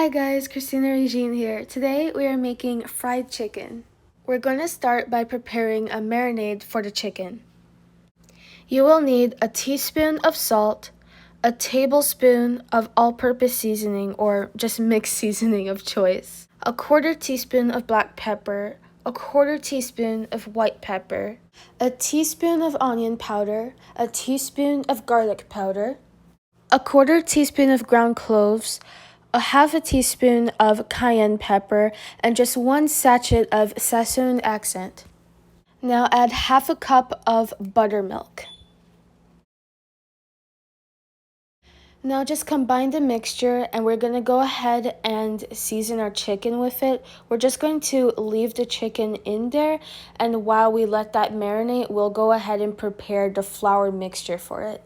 Hi guys, Christina Regine here. Today we are making fried chicken. We're going to start by preparing a marinade for the chicken. You will need a teaspoon of salt, a tablespoon of all-purpose seasoning or just mixed seasoning of choice, a quarter teaspoon of black pepper, a quarter teaspoon of white pepper, a teaspoon of onion powder, a teaspoon of garlic powder, a quarter teaspoon of ground cloves, a half a teaspoon of cayenne pepper, and just 1 sachet of sachet accent. Now add half a cup of buttermilk. Now just combine the mixture and we're going to go ahead and season our chicken with it. We're just going to leave the chicken in there, and while we let that marinate, we'll go ahead and prepare the flour mixture for it.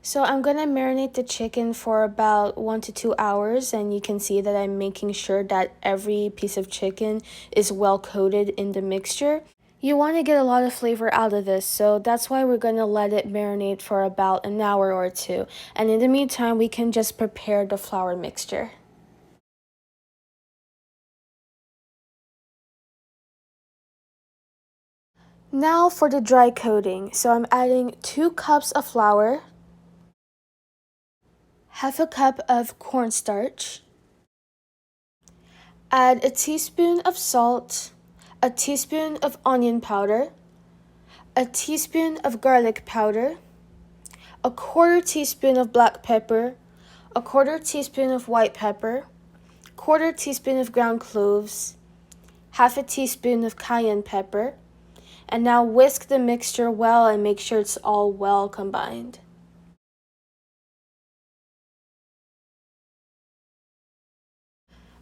So I'm going to marinate the chicken for about 1 to 2 hours, and you can see that I'm making sure that every piece of chicken is well coated in the mixture. You want to get a lot of flavor out of this, so that's why we're going to let it marinate for about an hour or two. And in the meantime, we can just prepare the flour mixture. Now for the dry coating. So I'm adding 2 cups of flour, half a cup of cornstarch, add a teaspoon of salt, a teaspoon of onion powder, a teaspoon of garlic powder, a quarter teaspoon of black pepper, a quarter teaspoon of white pepper, quarter teaspoon of ground cloves, half a teaspoon of cayenne pepper, and now whisk the mixture well and make sure it's all well combined.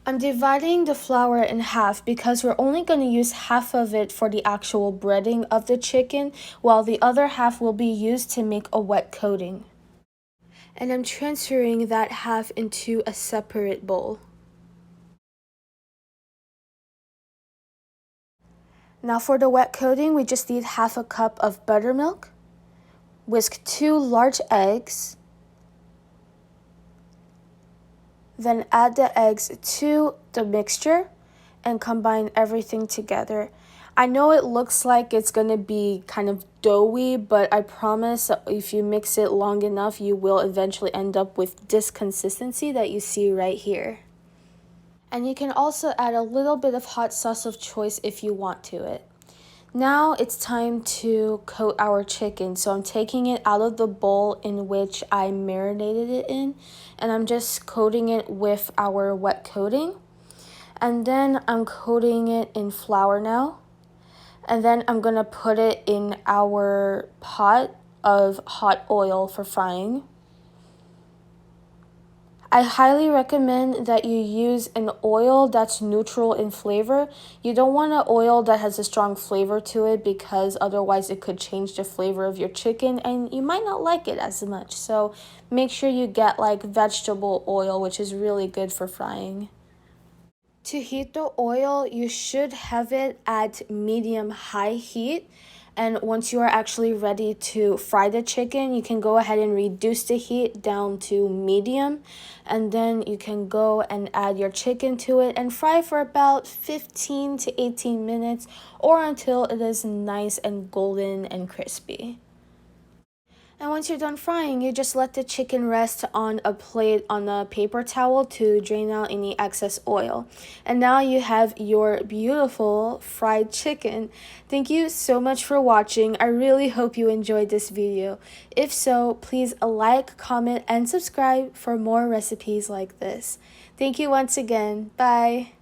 I'm dividing the flour in half because we're only going to use half of it for the actual breading of the chicken, while the other half will be used to make a wet coating. And I'm transferring that half into a separate bowl. Now for the wet coating, we just need half a cup of buttermilk, whisk 2 large eggs, then add the eggs to the mixture and combine everything together. I know it looks like it's going to be kind of doughy, but I promise if you mix it long enough, you will eventually end up with this consistency that you see right here. And you can also add a little bit of hot sauce of choice if you want to it. Now it's time to coat our chicken. So I'm taking it out of the bowl in which I marinated it in, and I'm just coating it with our wet coating. And then I'm coating it in flour now. And then I'm going to put it in our pot of hot oil for frying. I highly recommend that you use an oil that's neutral in flavor. You don't want an oil that has a strong flavor to it, because otherwise it could change the flavor of your chicken and you might not like it as much. So make sure you get like vegetable oil, which is really good for frying. To heat the oil, you should have it at medium-high heat. And once you are actually ready to fry the chicken, you can go ahead and reduce the heat down to medium. And then you can go and add your chicken to it and fry for about 15 to 18 minutes or until it is nice and golden and crispy. And once you're done frying, you just let the chicken rest on a plate on a paper towel to drain out any excess oil. And now you have your beautiful fried chicken. Thank you so much for watching. I really hope you enjoyed this video. If so, please like, comment, and subscribe for more recipes like this. Thank you once again. Bye.